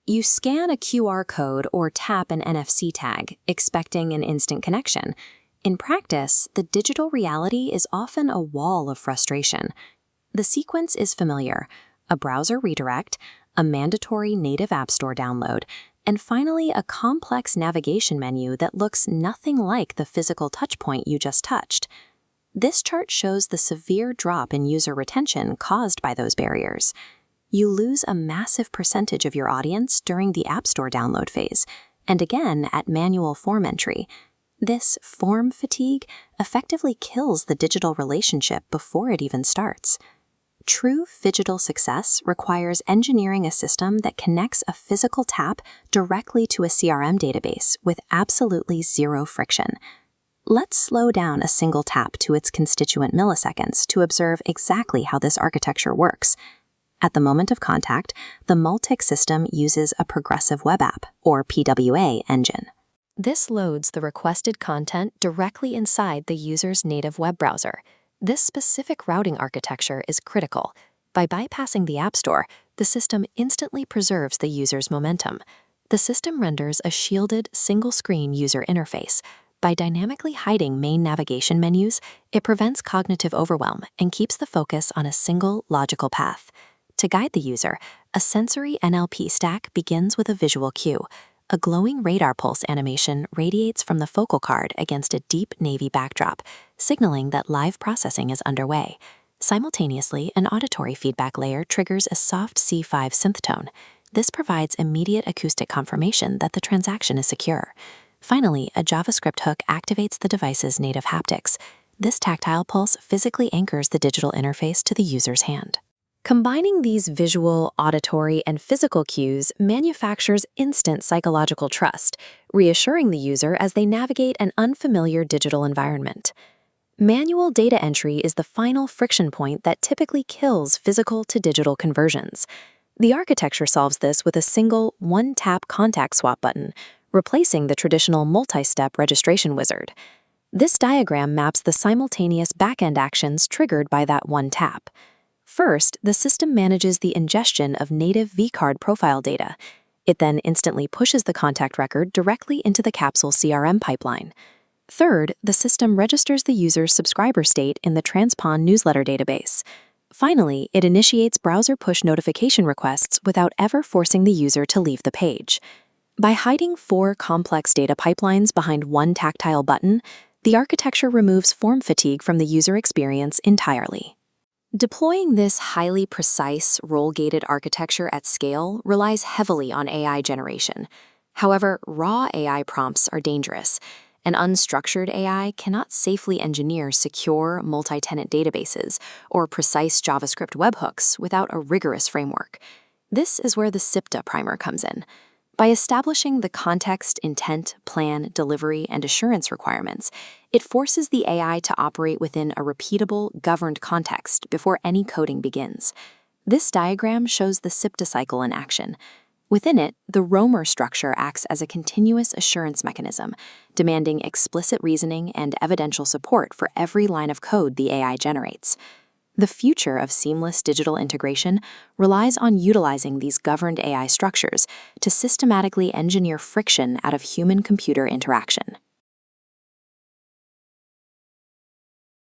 You scan a QR code or tap an NFC tag, expecting an instant connection. In practice, the digital reality is often a wall of frustration. The sequence is familiar: a browser redirect, a mandatory native App Store download, and finally a complex navigation menu that looks nothing like the physical touchpoint you just touched. This chart shows the severe drop in user retention caused by those barriers. You lose a massive percentage of your audience during the App Store download phase, and again at manual form entry. This form fatigue effectively kills the digital relationship before it even starts. True phygital success requires engineering a system that connects a physical tap directly to a CRM database with absolutely zero friction. Let's slow down a single tap to its constituent milliseconds to observe exactly how this architecture works. At the moment of contact, the Maltix system uses a progressive web app, or PWA, engine. This loads the requested content directly inside the user's native web browser. This specific routing architecture is critical. By bypassing the App Store, the system instantly preserves the user's momentum. The system renders a shielded, single-screen user interface. By dynamically hiding main navigation menus, it prevents cognitive overwhelm and keeps the focus on a single, logical path. To guide the user, a sensory NLP stack begins with a visual cue. A glowing radar pulse animation radiates from the focal card against a deep navy backdrop, signaling that live processing is underway. Simultaneously, an auditory feedback layer triggers a soft C5 synth tone. This provides immediate acoustic confirmation that the transaction is secure. Finally, a JavaScript hook activates the device's native haptics. This tactile pulse physically anchors the digital interface to the user's hand. Combining these visual, auditory, and physical cues manufactures instant psychological trust, reassuring the user as they navigate an unfamiliar digital environment. Manual data entry is the final friction point that typically kills physical to digital conversions. The architecture solves this with a single one-tap contact swap button, replacing the traditional multi-step registration wizard. This diagram maps the simultaneous back-end actions triggered by that one tap. First, the system manages the ingestion of native vCard profile data. It then instantly pushes the contact record directly into the Capsule CRM pipeline. Third, the system registers the user's subscriber state in the Transpond newsletter database. Finally, it initiates browser push notification requests without ever forcing the user to leave the page. By hiding 4 complex data pipelines behind one tactile button, the architecture removes form fatigue from the user experience entirely. Deploying this highly precise, role-gated architecture at scale relies heavily on AI generation. However, raw AI prompts are dangerous. An unstructured AI cannot safely engineer secure multi-tenant databases or precise JavaScript webhooks without a rigorous framework. This is where the SIPTA primer comes in. By establishing the context, intent, plan, delivery, and assurance requirements, it forces the AI to operate within a repeatable, governed context before any coding begins. This diagram shows the SIPTA cycle in action. Within it, the ROMERT structure acts as a continuous assurance mechanism, demanding explicit reasoning and evidential support for every line of code the AI generates. The future of seamless digital integration relies on utilizing these governed AI structures to systematically engineer friction out of human-computer interaction.